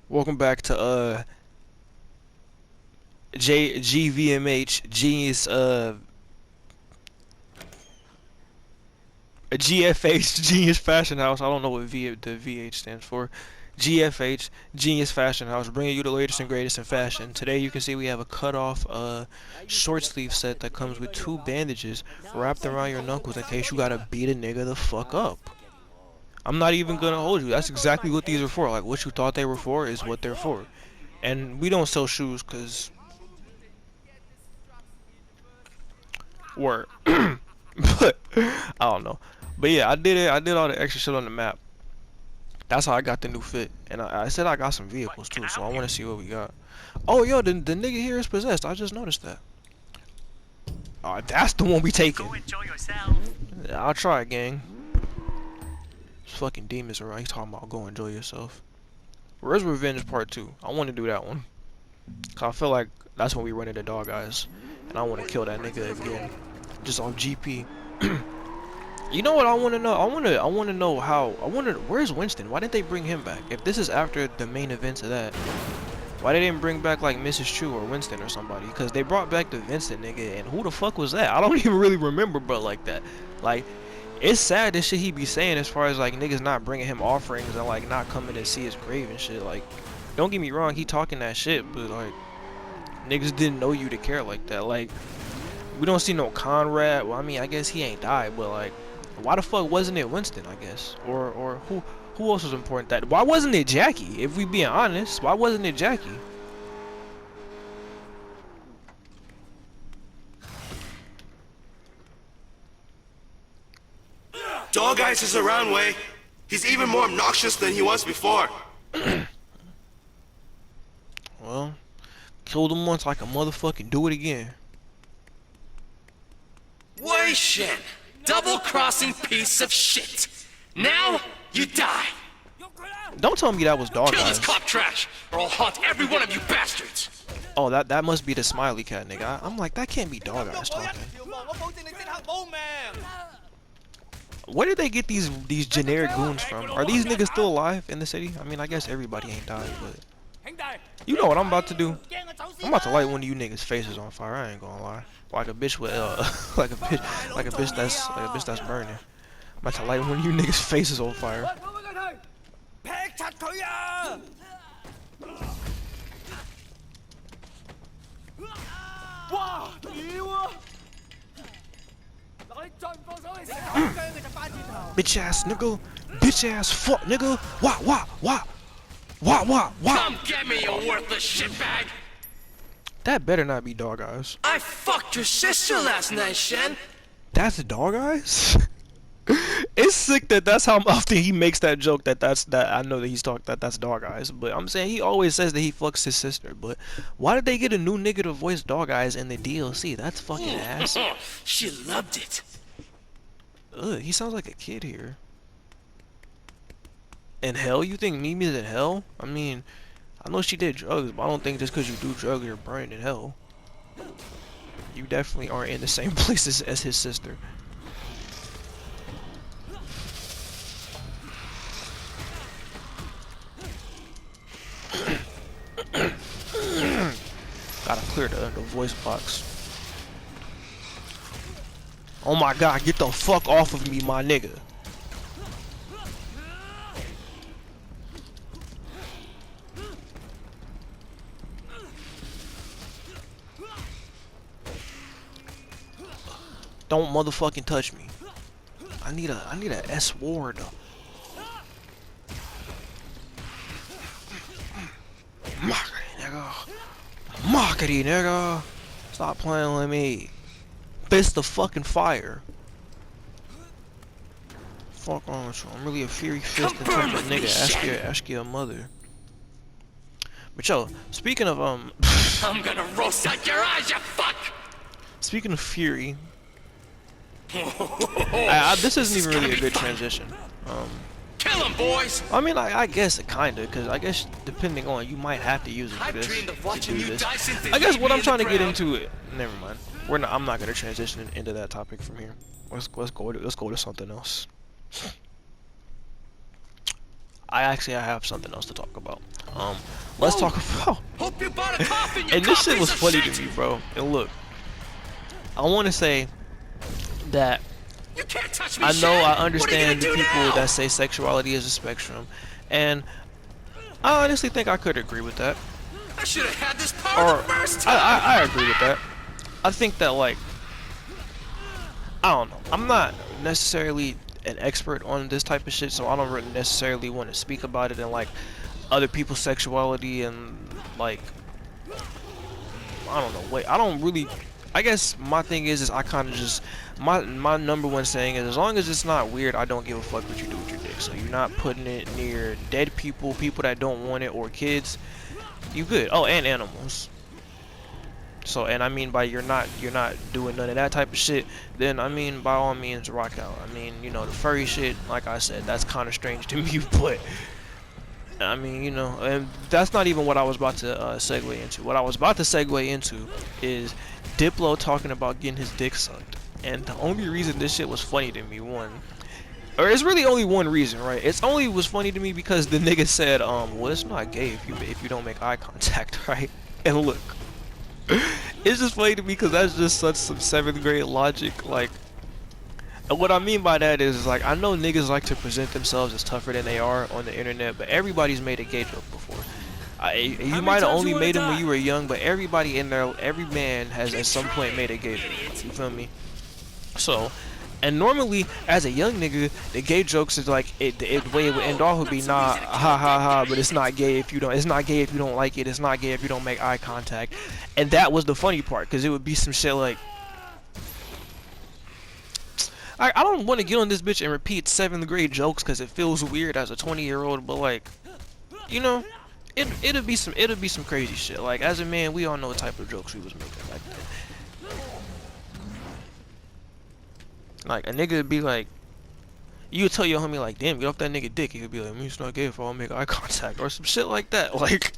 Welcome back to GVMH Genius a GFH Genius Fashion House. I don't know what the VH stands for. GFH Genius Fashion House, bringing you the latest and greatest in fashion. Today you can see we have a cut off short sleeve set that comes with two bandages wrapped around your knuckles in case you gotta beat a nigga the fuck up. I'm not even gonna hold you. That's exactly what these are for. Like, what you thought they were for is what they're for. And we don't sell shoes because we're but I don't know. But yeah, I did it. I did all the extra shit on the map. That's how I got the new fit. And I said I got some vehicles too, so I want to see what we got. Oh, yo, the nigga here is possessed. I just noticed that. That's the one we taking. Yeah, I'll try it, gang. These fucking demons around. He's talking about go enjoy yourself. Where's Revenge Part 2? I want to do that one. Cause I feel like that's when we run into dog eyes. And I want to kill that nigga again. Just on GP. You know what I want to know? I want to know how. Where's Winston? Why didn't they bring him back? If this is after the main events of that, why they didn't bring back like Mrs. Chu or Winston or somebody? Because they brought back the Vincent nigga, and who the fuck was that? I don't even really remember, but like that. Like, it's sad this shit he be saying as far as like niggas not bringing him offerings and like not coming to see his grave and shit. Like, don't get me wrong, he talking that shit, but like, niggas didn't know you to care like that. Like, we don't see no Conrad. Well, I mean, I guess he ain't died, but like, why the fuck wasn't it Winston? I guess, or who else was important? That why wasn't it Jackie? If we being honest, why wasn't it Jackie? Dog Eyes is around, Way. He's even more obnoxious than he was before. Well, killed him once, like a motherfucking do it again. Wei Shen, double-crossing piece of shit. Now you die. Don't tell me that was Dog Kill Eyes. this cop trash, or I'll haunt every one of you bastards. Oh, that must be the smiley cat nigga. I'm like, that can't be Dog Eyes talking. Where did they get these generic goons from? Are these niggas still alive in the city? I mean, I guess everybody ain't died, but you know what I'm about to do? I'm about to light one of you niggas' faces on fire. I ain't gonna lie. Like a bitch with like a bitch that's burning. I'm about to light one of you niggas' faces on fire. Bitch ass nigga, bitch ass fuck nigga. Wah. Come get me, you worthless shitbag. That better not be Dog Eyes. I fucked your sister last night, Shen. That's Dog Eyes? It's sick that that's how often he makes that joke that's I know that he's talked that's Dog Eyes, but I'm saying he always says that he fucks his sister. But why did they get a new nigga to voice Dog Eyes in the DLC? That's fucking ass. She loved it. Ugh, he sounds like a kid here. In hell? You think Mimi's in hell? I mean, I know she did drugs, but I don't think just because you do drugs you're burned in hell. You definitely aren't in the same places as his sister. Gotta clear the voice box. Oh my god, get the fuck off of me, my nigga. Don't motherfucking touch me. I need a S ward. Mockety nigga. Stop playing with me. Fist of fucking fire. Fuck on with you. I'm really a fury fist and type of nigga. Ask your mother. But yo, speaking of I'm gonna roast out your eyes, you fuck. Speaking of fury, this isn't even really a good transition. Kill him, boys. I mean, I guess it kinda, cause I guess depending on, you might have to use it for I've this. dreamed of To watching do you this. die since they I guess laid what me I'm in trying the to get ground. into, never mind. I'm not gonna transition into that topic from here. Let's go to something else. I have something else to talk about. let's Whoa. talk about. Hope you bought a coffin, you And this shit piece was of funny shit. to me, bro. And look, I want to say that You can't touch me, I know I Shen. What are you understand gonna the do people now? that say sexuality is a spectrum, and I honestly think I could agree with that. I should have had this power Or the first I, time. I, I agree with that. I think that, like, I don't know. I'm not necessarily an expert on this type of shit, so I don't really necessarily want to speak about it and like other people's sexuality and like I don't know. Wait, I don't really. I guess my thing is I kind of just my number one saying is as long as it's not weird, I don't give a fuck what you do with your dick. So you're not putting it near dead people, people that don't want it, or kids. You good? Oh, and animals. So, and I mean by you're not doing none of that type of shit, then I mean by all means rock out. I mean, you know, the furry shit, like I said, that's kind of strange to me, but I mean, you know, and that's not even what I was about to segue into. What I was about to segue into is Diplo talking about getting his dick sucked. And the only reason this shit was funny to me, or it's really only one reason, right? It's only was funny to me because the nigga said, well, it's not gay if you don't make eye contact, right? And look, it's just funny to me because that's just such some 7th grade logic. Like, and what I mean by that is like I know niggas like to present themselves as tougher than they are on the internet, but everybody's made a gay joke before. You might have only made them when you were young, but everybody in there, every man has at some point made a gay joke. You feel me? So, and normally as a young nigga, the gay jokes is like the way it would end off would be nah, ha ha ha, but it's not gay if you don't. It's not gay if you don't like it. It's not gay if you don't make eye contact. And that was the funny part, because it would be some shit like. I don't want to get on this bitch and repeat 7th grade jokes because it feels weird as a 20-year-old, but like, you know, it'll be some crazy shit. Like as a man, we all know what type of jokes we was making back then. Like a nigga would be like, you would tell your homie like, damn, get off that nigga dick. He would be like, it's not gay if I don't make eye contact or some shit like that. Like,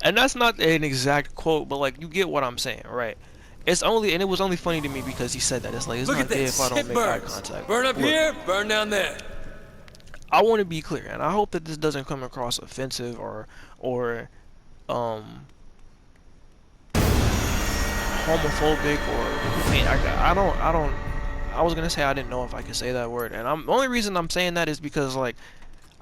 and that's not an exact quote, but like you get what I'm saying, right? It's only, and it was only funny to me because he said that. It's like, it's Look not at gay this. if I don't It make eye burns. contact. Burn up Look, here, burn down there. I want to be clear, and I hope that this doesn't come across offensive or homophobic or I mean, I was gonna say I didn't know if I could say that word, and the only reason I'm saying that is because like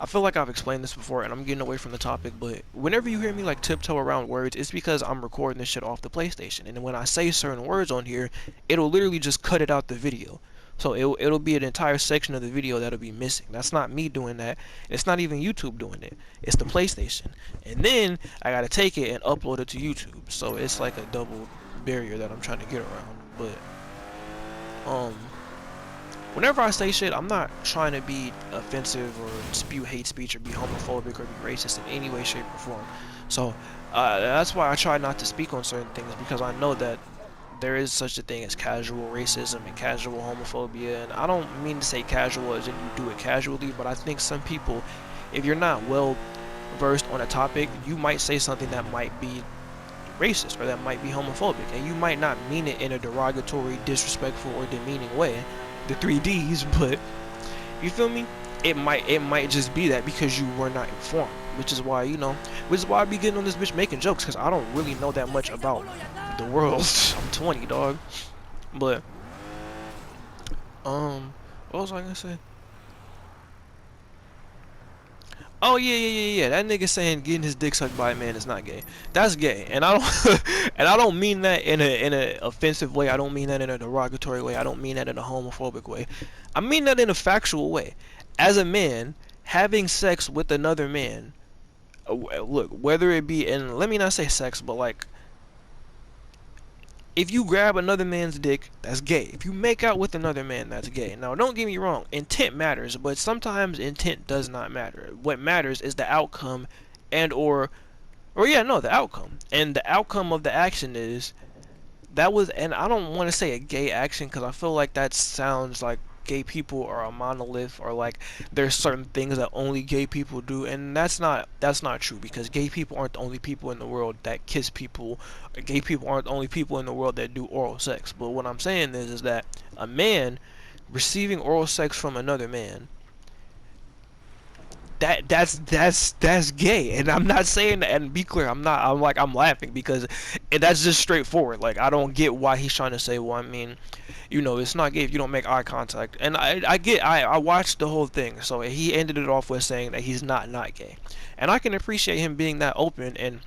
I feel like I've explained this before and I'm getting away from the topic, but whenever you hear me like tiptoe around words, it's because I'm recording this shit off the PlayStation, and when I say certain words on here, it'll literally just cut it out the video. So it'll be an entire section of the video that'll be missing. That's not me doing that. It's not even YouTube doing it. It's the PlayStation. And then I gotta take it and upload it to YouTube. So it's like a double barrier that I'm trying to get around. But whenever I say shit, I'm not trying to be offensive or spew hate speech or be homophobic or be racist in any way, shape, or form. So that's why I try not to speak on certain things, because I know that there is such a thing as casual racism and casual homophobia, and I don't mean to say casual as in you do it casually, but I think some people, if you're not well versed on a topic, you might say something that might be racist or that might be homophobic, and you might not mean it in a derogatory, disrespectful, or demeaning way, the 3Ds, but you feel me? It might just be that because you were not informed, which is why I be getting on this bitch making jokes, because I don't really know that much about the world. I'm 20, dog. But what was I gonna say? Oh yeah. That nigga saying getting his dick sucked by a man is not gay. That's gay, and I don't and I don't mean that in a offensive way. I don't mean that in a derogatory way. I don't mean that in a homophobic way. I mean that in a factual way. As a man, having sex with another man, look, whether it be in, let me not say sex, but like, if you grab another man's dick, that's gay. If you make out with another man, that's gay. Now, don't get me wrong, intent matters, but sometimes intent does not matter. What matters is the outcome the outcome. And the outcome of the action is, and I don't want to say a gay action, because I feel like that sounds like gay people are a monolith, or like there's certain things that only gay people do, and that's not true, because gay people aren't the only people in the world that kiss people. Gay people aren't the only people in the world that do oral sex. But what I'm saying is that a man receiving oral sex from another man that's gay, and I'm not saying that. And be clear, I'm laughing because that's just straightforward. Like, I don't get why he's trying to say, well, I mean, it's not gay if you don't make eye contact. And I watched the whole thing, so he ended it off with saying that he's not gay, and I can appreciate him being that open and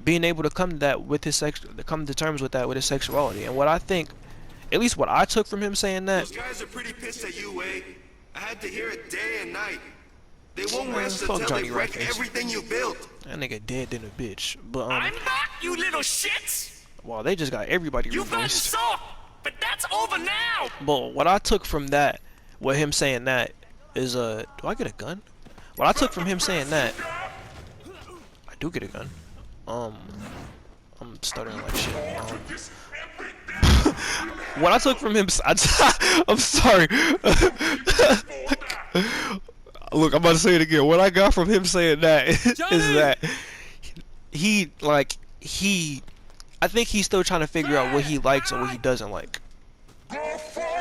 being able to come to that with his come to terms with that with his sexuality. And what I think, at least what I took from him saying that, Those guys are pretty pissed at you, Wade. I had to hear it day and night. They won't Man, rest fuck until Johnny they wreck Rackets. everything you built. that nigga dead than a bitch. But I'm back, you little shits! wow, they just got everybody You've gotten reversed. soft, but that's over now! But what I took from that, with him saying that, is do I get a gun? What I took from him saying that, I do get a gun. I'm stuttering like shit. What I took from him, I'm sorry. Look, I'm about to say it again. What I got from him saying that is that I think he's still trying to figure out what he likes and what he doesn't like.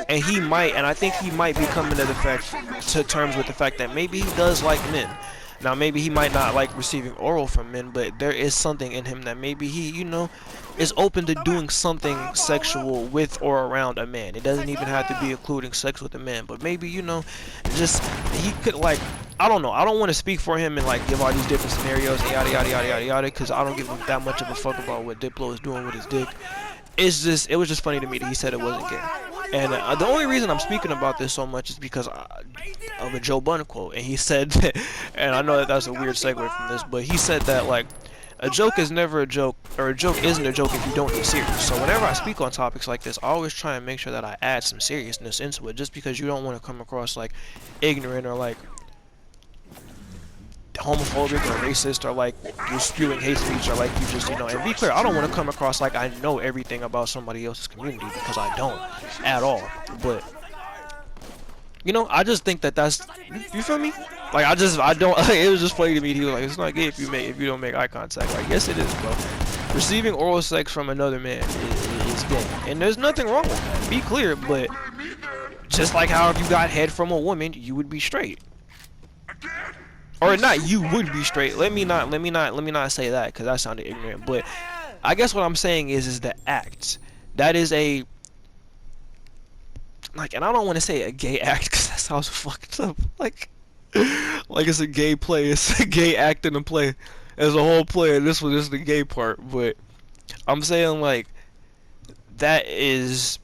And I think he might be coming to terms with the fact that maybe he does like men. Now, maybe he might not like receiving oral from men, but there is something in him that maybe he, is open to doing something sexual with or around a man. It doesn't even have to be including sex with a man, but maybe, just he could, like, I don't know. I don't want to speak for him and like give all these different scenarios and yada yada yada yada yada, because I don't give him that much of a fuck about what Diplo is doing with his dick. It was just funny to me that he said it wasn't gay. And the only reason I'm speaking about this so much is because of a Joe Budden quote, and he said that, and I know that that's a weird segue from this, but he said that, like, a joke is never a joke, or a joke isn't a joke if you don't get serious. So whenever I speak on topics like this, I always try and make sure that I add some seriousness into it, just because you don't want to come across like ignorant or like homophobic or racist, or like you're spewing hate speech, or like you just, and be clear, I don't want to come across like I know everything about somebody else's community, because I don't at all. But I just think that's, you feel me? Like, I don't, it was just funny to me. He was like, it's not gay if you don't make eye contact. Like, yes it is, bro. Receiving oral sex from another man is gay, and there's nothing wrong with that. Be clear, but just like how if you got head from a woman, you would be straight. Or not, you would be straight. Let me not say that, because that sounded ignorant. But I guess what I'm saying is the act. That is a, like, and I don't want to say a gay act, because that sounds fucked up. Like it's a gay play. It's a gay act in a play. As a whole play, and this was just the gay part. But I'm saying, like, that's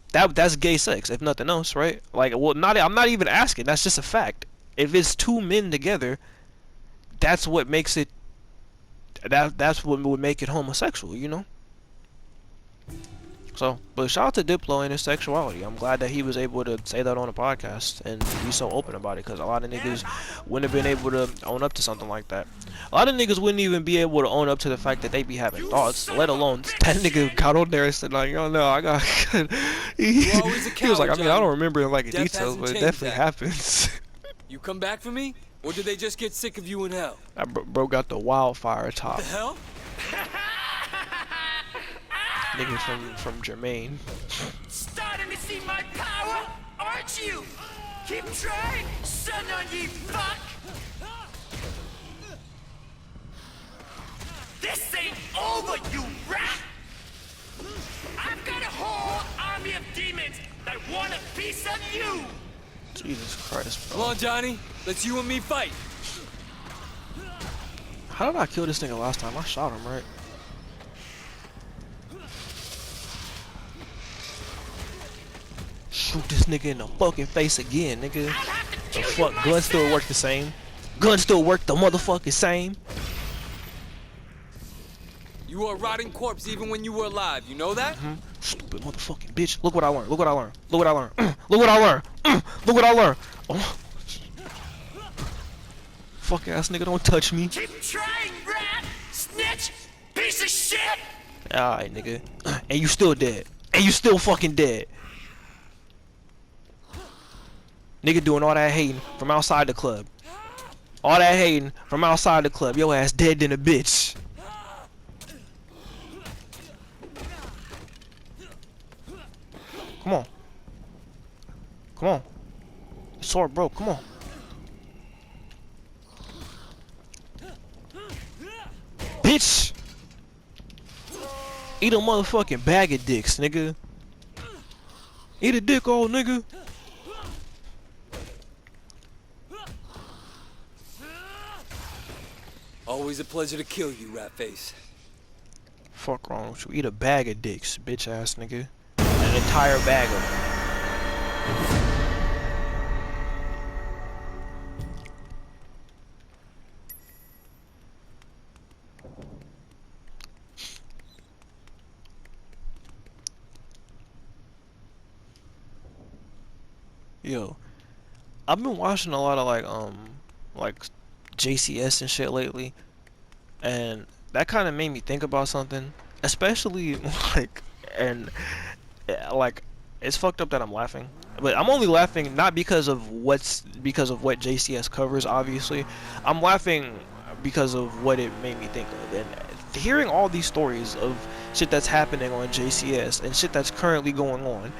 gay sex, if nothing else, right? Like, well, I'm not even asking. That's just a fact. If it's two men together, that's what makes it. That's what would make it homosexual, So, but shout out to Diplo and his sexuality. I'm glad that he was able to say that on a podcast and be so open about it, because a lot of niggas wouldn't have been able to own up to something like that. A lot of niggas wouldn't even be able to own up to the fact that they be having thoughts, let alone that nigga got on there and said, like, yo, no, I got. he was like, I mean, I don't remember in like details, but it definitely happens. You come back for me, or did they just get sick of you in hell? That bro got the wildfire top. The hell? Nigga from Jermaine. Starting to see my power, aren't you? Keep trying, son on ye fuck! This ain't over, you rat! I've got a whole army of demons that want a piece of you! Jesus Christ, bro. Come on, Johnny. Let's you and me fight. How did I kill this nigga last time? I shot him, right? Shoot this nigga in the fucking face again, nigga. The fuck, guns still work the same. Guns still work the motherfucking same. You were a rotting corpse even when you were alive. You know that? Stupid motherfucking bitch. Look what I learned. Look what I learned. Look what I learned. Look what I learned. Look what I learned. Oh. Fuck ass nigga, don't touch me. Keep trying, rat! Snitch! Piece of shit! Alright, nigga. And you still dead. And you still fucking dead. Nigga doing all that hating from outside the club. All that hating from outside the club. Your ass dead than a bitch. Come on. Come on. The sword broke. Come on. bitch. Eat a motherfucking bag of dicks, nigga. Eat a dick, old nigga. Always a pleasure to kill you, rat face. Fuck wrong with you? Eat a bag of dicks, bitch ass nigga. An entire bag of them. Yo, I've been watching a lot of like JCS and shit lately, and that kind of made me think about something, especially like and like it's fucked up that I'm laughing, but I'm only laughing not because of what JCS covers. Obviously, I'm laughing because of what it made me think of, and hearing all these stories of shit that's happening on JCS and shit that's currently going on.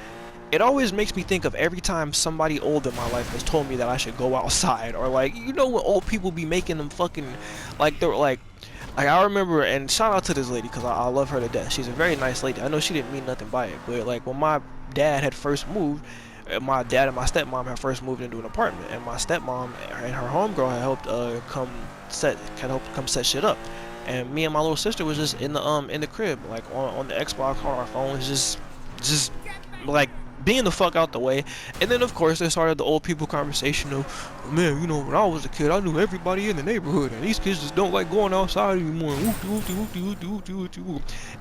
It always makes me think of every time somebody old in my life has told me that I should go outside, or like, you know, when old people be making them fucking like they're like I remember, and shout out to this lady because I love her to death. She's a very nice lady. I know she didn't mean nothing by it, but like when my dad had first moved, my dad and my stepmom had first moved into an apartment, and my stepmom and her homegirl had helped come set shit up, and me and my little sister was just in the crib, like on the Xbox on our phones, just like being the fuck out the way. And then of course they started the old people conversation of, oh, man, you know, when I was a kid I knew everybody in the neighborhood and these kids just don't like going outside anymore.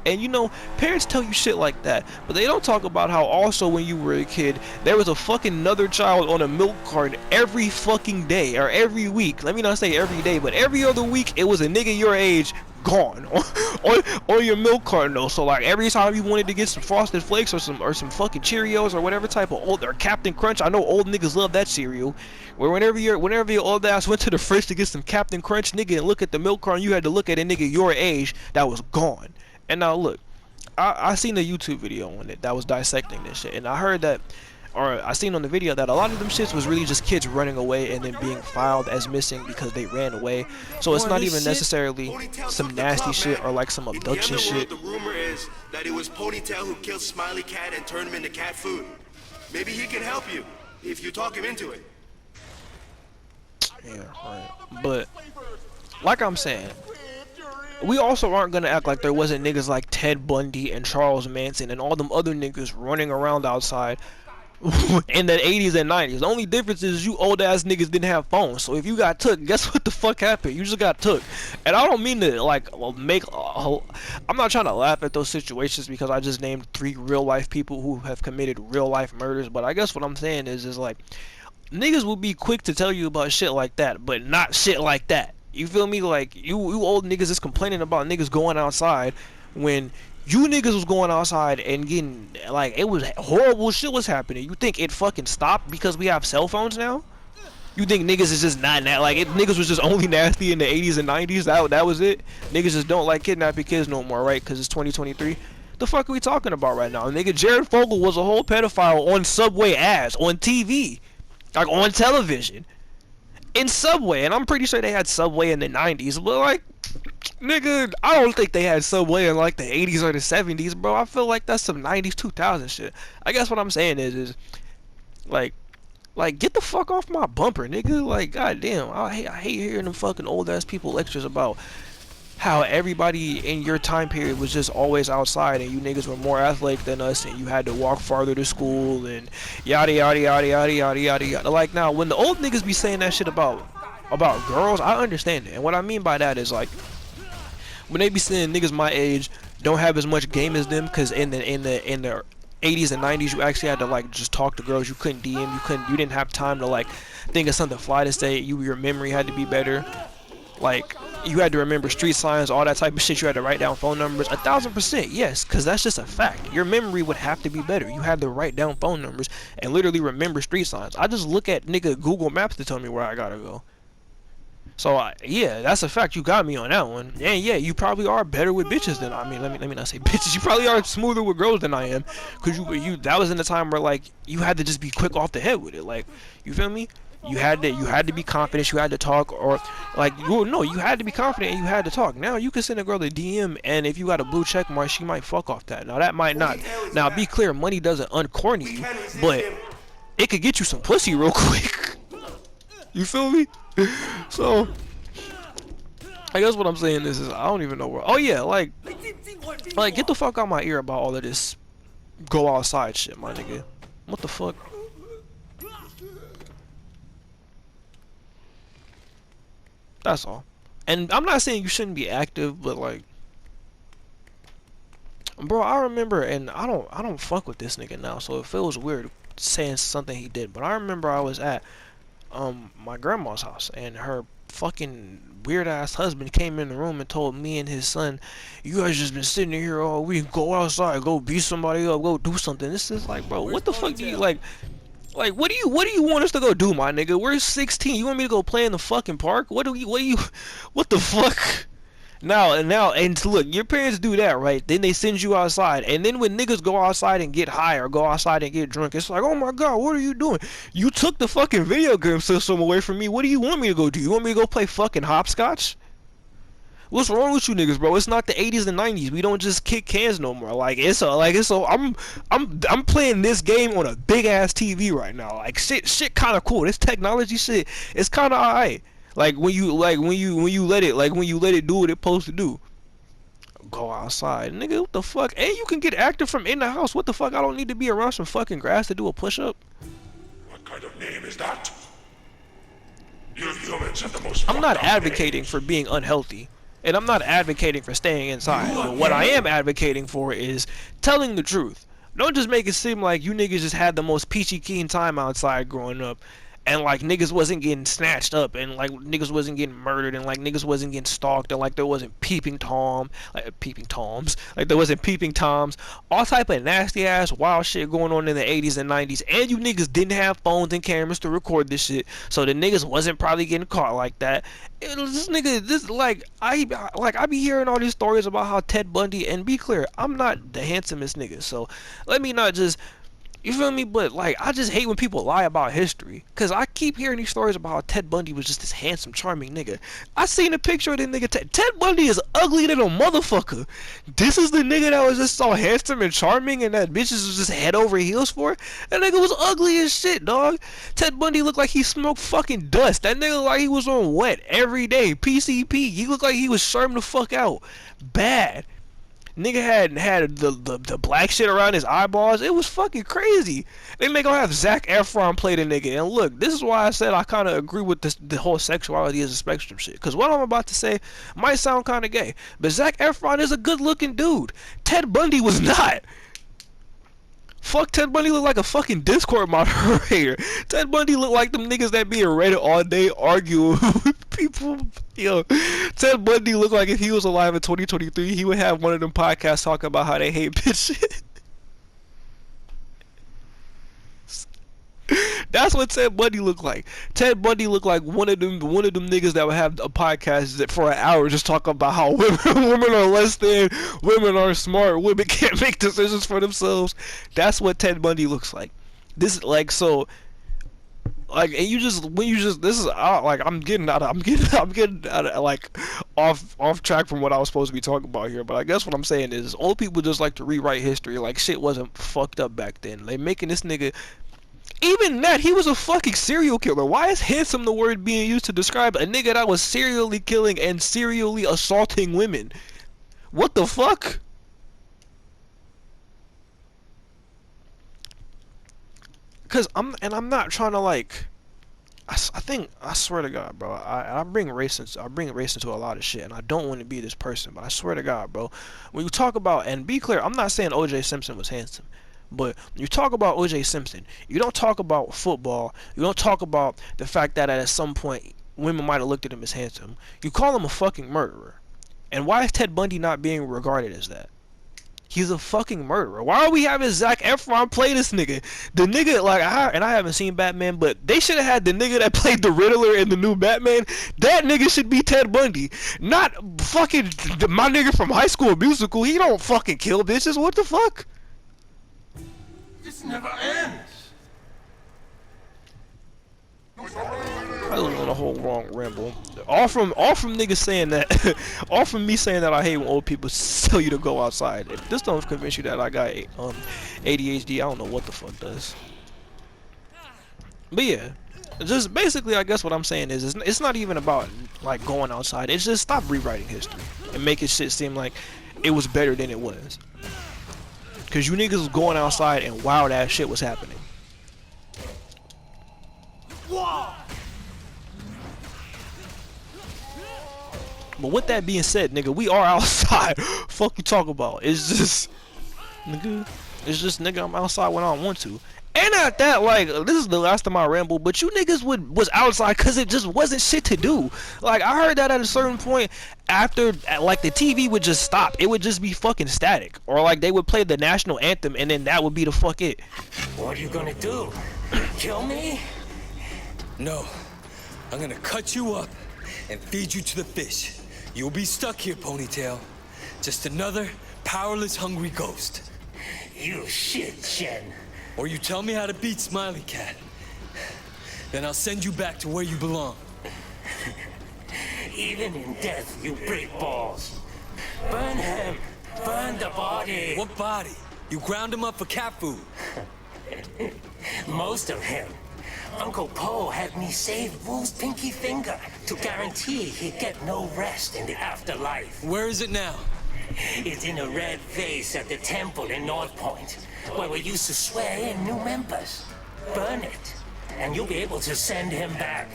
And you know, parents tell you shit like that, but they don't talk about how also when you were a kid there was a fucking another child on a milk carton every fucking day, or every week. Let me not say every day, but every other week it was a nigga your age gone on your milk carton though. So like every time you wanted to get some Frosted Flakes or some fucking Cheerios or whatever type of old, or Captain Crunch, I know old niggas love that cereal, where whenever your old ass went to the fridge to get some Captain Crunch, nigga, and look at the milk carton, you had to look at a nigga your age that was gone. And now look, I seen a YouTube video on it that was dissecting this shit, and I heard that, or I seen on the video that a lot of them shits was really just kids running away and then being filed as missing because they ran away. So it's not even necessarily some nasty shit or like some abduction shit. The rumor is that it was Ponytail who killed Smiley Cat and turned him into cat food. Maybe he can help you if you talk him into it. Yeah, right. But like I'm saying, we also aren't gonna act like there wasn't niggas like Ted Bundy and Charles Manson and all them other niggas running around outside in the 80s and 90s. The only difference is you old ass niggas didn't have phones. So if you got took, guess what the fuck happened? You just got took. And I don't mean to like make I'm not trying to laugh at those situations because I just named 3 real life people who have committed real life murders, but I guess what I'm saying is like niggas will be quick to tell you about shit like that, but not shit like that. You feel me? Like you old niggas is complaining about niggas going outside when you niggas was going outside and getting, like, it was horrible shit was happening. You think it fucking stopped because we have cell phones now? You think niggas is just not like niggas was just only nasty in the 80s and 90s? That was it? Niggas just don't like kidnapping kids no more, right? Because it's 2023. The fuck are we talking about right now? Nigga, Jared Fogle was a whole pedophile on Subway ads, on TV, like on television, in Subway, and I'm pretty sure they had Subway in the 90s, but like, nigga, I don't think they had Subway in like the 80s or the 70s, bro. I feel like that's some 90s, 2000 shit. I guess what I'm saying is like get the fuck off my bumper, nigga. Like, goddamn, I hate hearing them fucking old ass people lectures about how everybody in your time period was just always outside and you niggas were more athletic than us and you had to walk farther to school and yada yada yada yada yada yada yada. Like, now when the old niggas be saying that shit about girls, I understand it. And what I mean by that is like when they be saying niggas my age don't have as much game as them, because in the 80s and 90s you actually had to like just talk to girls. You couldn't DM, you didn't have time to like think of something fly to say. Your memory had to be better. Like, you had to remember street signs, all that type of shit. You had to write down phone numbers. 1000%, yes, because that's just a fact. Your memory would have to be better. You had to write down phone numbers and literally remember street signs. I just look at nigga Google Maps to tell me where I gotta go. So yeah, that's a fact. You got me on that one. And yeah, you probably are better with bitches than I mean. Let me not say bitches. You probably are smoother with girls than I am, because you that was in the time where like you had to just be quick off the head with it. Like, you feel me? You had to be confident. You had to talk, or like you had to be confident and you had to talk. Now you can send a girl a DM, and if you got a blue check mark, she might fuck off that. Now that might not. Now be clear, money doesn't uncorny you, but it could get you some pussy real quick. You feel me? So I guess what I'm saying is I don't even know where. Oh yeah, like get the fuck out my ear about all of this go outside shit, my nigga. What the fuck? That's all. And I'm not saying you shouldn't be active, but like, bro, I remember, and I don't fuck with this nigga now, so it feels weird saying something he did. But I remember I was at my grandma's house, and her fucking weird ass husband came in the room and told me and his son, "You guys just been sitting here all week. Go outside, go beat somebody up, go do something." This is like, bro, what the fuck do you like? Like, what do you want us to go do, my nigga? We're 16. You want me to go play in the fucking park? What the fuck? Now, and look, your parents do that, right? Then they send you outside, and then when niggas go outside and get high or go outside and get drunk, it's like, oh my god, what are you doing? You took the fucking video game system away from me. What do you want me to go do? You want me to go play fucking hopscotch? What's wrong with you niggas, bro? It's not the 80s and 90s. We don't just kick cans no more. I'm playing this game on a big ass TV right now. Like shit kind of cool. This technology shit, it's kind of alright. Like when you let it do what it's supposed to do. Go outside, nigga. What the fuck? And you can get active from in the house. What the fuck? I don't need to be around some fucking grass to do a push up. What kind of name is that? You humans have the most. I'm not advocating for being unhealthy. And I'm not advocating for staying inside. But what I am advocating for is telling the truth. Don't just make it seem like you niggas just had the most peachy keen time outside growing up. And like niggas wasn't getting snatched up, and like niggas wasn't getting murdered, and like niggas wasn't getting stalked, and like there wasn't peeping toms, like there wasn't peeping toms, all type of nasty ass wild shit going on in the 80s and 90s, and you niggas didn't have phones and cameras to record this shit, so the niggas wasn't probably getting caught like that. I be hearing all these stories about how Ted Bundy, and be clear, I'm not the handsomest nigga, so let me not just. You feel me? But like, I just hate when people lie about history, cause I keep hearing these stories about how Ted Bundy was just this handsome, charming nigga. I seen a picture of that nigga. Ted Bundy is ugly than a motherfucker. This is the nigga that was just so handsome and charming, and that bitches was just head over heels for. That nigga was ugly as shit, dog. Ted Bundy looked like he smoked fucking dust. That nigga looked like he was on wet every day. PCP. He looked like he was sharping the fuck out. Bad. Nigga had the black shit around his eyeballs. It was fucking crazy. Then they gonna have Zac Efron play the nigga. And look, this is why I said I kind of agree with the whole sexuality as a spectrum shit. Because what I'm about to say might sound kind of gay. But Zac Efron is a good looking dude. Ted Bundy was not. Fuck, Ted Bundy look like a fucking Discord moderator. Ted Bundy look like them niggas that be in Reddit all day arguing with people. Yo, Ted Bundy look like if he was alive in 2023, he would have one of them podcasts talking about how they hate bitch. That's what Ted Bundy look like. Ted Bundy look like one of them niggas that would have a podcast that for an hour just talk about how women are less than, women are smart, women can't make decisions for themselves. That's what Ted Bundy looks like. This like so. Like, and this is like I'm getting out of like off track from what I was supposed to be talking about here. But I guess what I'm saying is old people just like to rewrite history. Like shit wasn't fucked up back then. They making this nigga. Even that, he was a fucking serial killer. Why is handsome the word being used to describe a nigga that was serially killing and serially assaulting women? What the fuck? Cause I'm not trying to like. I swear to God, bro. I bring race into a lot of shit, and I don't want to be this person, but I swear to God, bro. When you talk about, and be clear, I'm not saying O.J. Simpson was handsome. But when you talk about O.J. Simpson, you don't talk about football. You don't talk about the fact that at some point women might have looked at him as handsome. You call him a fucking murderer. And why is Ted Bundy not being regarded as that? He's a fucking murderer. Why are we having Zac Efron play this nigga? The nigga, like, I haven't seen Batman, but they should have had the nigga that played the Riddler in the new Batman. That nigga should be Ted Bundy. Not fucking my nigga from High School Musical. He don't fucking kill bitches. What the fuck? This never ends. I was on a whole wrong ramble. All from niggas saying that, all from me saying that I hate when old people tell you to go outside. If this don't convince you that I got ADHD, I don't know what the fuck does. But yeah, just basically, I guess what I'm saying is, it's not even about like going outside. It's just stop rewriting history and making shit seem like it was better than it was. Cause you niggas was going outside and wild ass shit was happening. But with that being said, nigga, we are outside. Fuck you talk about? It's just, nigga, I'm outside when I want to. And at that, like, this is the last time I ramble, but you niggas was outside because it just wasn't shit to do. Like, I heard that at a certain point, after, like, the TV would just stop. It would just be fucking static. Or, like, they would play the national anthem, and then that would be the fuck it. What are you gonna do? Kill me? No. I'm gonna cut you up and feed you to the fish. You'll be stuck here, Ponytail. Just another powerless, hungry ghost. You shit, Shen. Or you tell me how to beat Smiley Cat. Then I'll send you back to where you belong. Even in death, you break balls. Burn him. Burn the body. What body? You ground him up for cat food. Most of him. Uncle Po had me save Wu's pinky finger to guarantee he'd get no rest in the afterlife. Where is it now? It's in a red vase at the temple in Northpoint, where we used to swear in new members. Burn it, and you'll be able to send him back.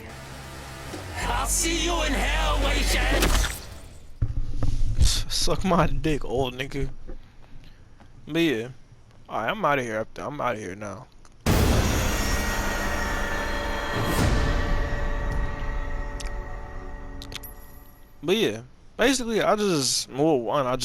I'll see you in hell, Wei Shen! Suck my dick, old nigga. But yeah. Alright, I'm out of here. I'm out of here now. But yeah, basically I just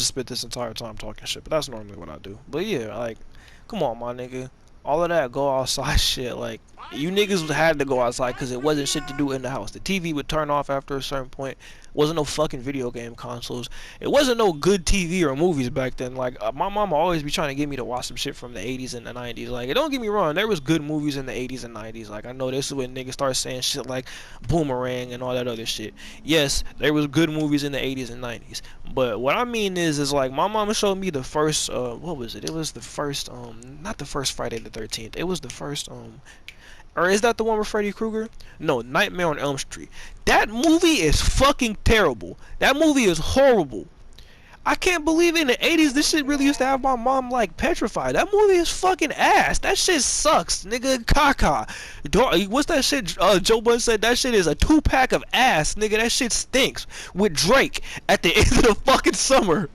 spent this entire time talking shit, but that's normally what I do. But yeah, like, come on, my nigga, all of that go outside shit, like, you niggas had to go outside because it wasn't shit to do in the house. The TV would turn off after a certain point. Wasn't no fucking video game consoles. It wasn't no good TV or movies back then. Like, my mama always be trying to get me to watch some shit from the 80s and the 90s. Like, don't get me wrong, there was good movies in the 80s and 90s. Like, I know this is when niggas start saying shit like Boomerang and all that other shit. Yes, there was good movies in the 80s and 90s. But what I mean is like, my mama showed me the first, what was it? It was the first, not the first Friday the 13th. It was the first, or is that the one with Freddy Krueger? No, Nightmare on Elm Street. That movie is fucking terrible. That movie is horrible. I can't believe in the 80s this shit really used to have my mom like petrified. That movie is fucking ass. That shit sucks, nigga. Caca. What's that shit? Joe Budden said that shit is a 2-pack of ass, nigga. That shit stinks. With Drake at the end of the fucking summer.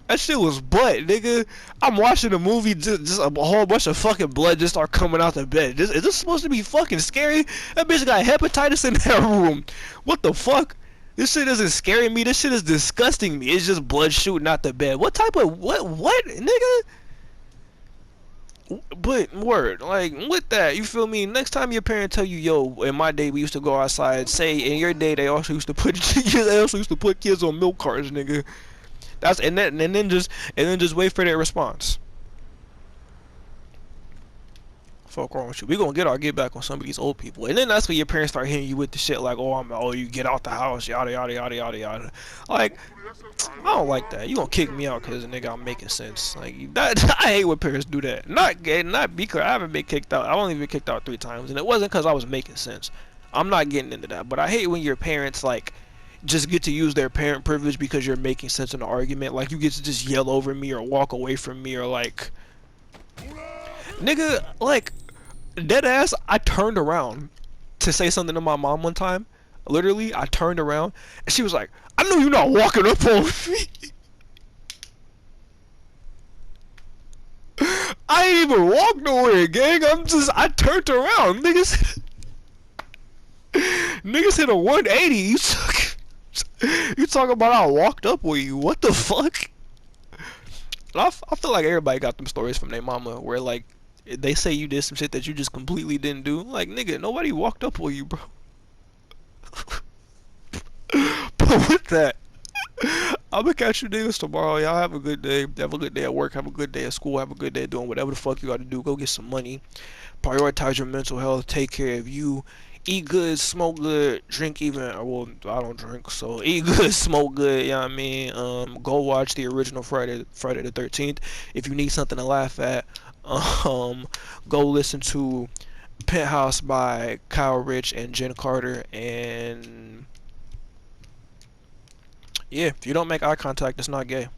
That shit was butt, nigga. I'm watching a movie, just a whole bunch of fucking blood just start coming out the bed. Is this supposed to be fucking scary? That bitch got hepatitis in that room. What the fuck? This shit isn't scaring me. This shit is disgusting me. It's just blood shooting out the bed. What type of what, nigga? But word, like with that, you feel me? Next time your parent tell you, yo, in my day we used to go outside. Say in your day they also used to put kids on milk carts, nigga. That's and then just wait for their response. Fuck wrong with you? We gonna get our get back on some of these old people, and then that's when your parents start hitting you with the shit like, you get out the house, yada yada yada yada yada. Like, I don't like that. You gonna kick me out because nigga I'm making sense. Like that, I hate when parents do that. Not because I haven't been kicked out. I've only been kicked out 3 times, and it wasn't because I was making sense. I'm not getting into that, but I hate when your parents like just get to use their parent privilege because you're making sense in the argument. Like, you get to just yell over me or walk away from me or like, nigga, like, dead ass, I turned around to say something to my mom one time. Literally, I turned around and she was like, I know you're not walking up on me. I ain't even walked nowhere, gang. I turned around. Niggas hit a 180. You talking about I walked up with you? What the fuck? I feel like everybody got them stories from their mama where like they say you did some shit that you just completely didn't do. Like, nigga, nobody walked up with you, bro. But with that, I'm gonna catch you niggas tomorrow. Y'all have a good day. Have a good day at work. Have a good day at school. Have a good day doing whatever the fuck you gotta do. Go get some money. Prioritize your mental health. Take care of you. Eat good, smoke good, drink even. Well, I don't drink, so eat good, smoke good. You know what I mean? Go watch the original Friday the 13th. If you need something to laugh at, go listen to Penthouse by Kyle Rich and Jen Carter. And yeah, if you don't make eye contact, it's not gay.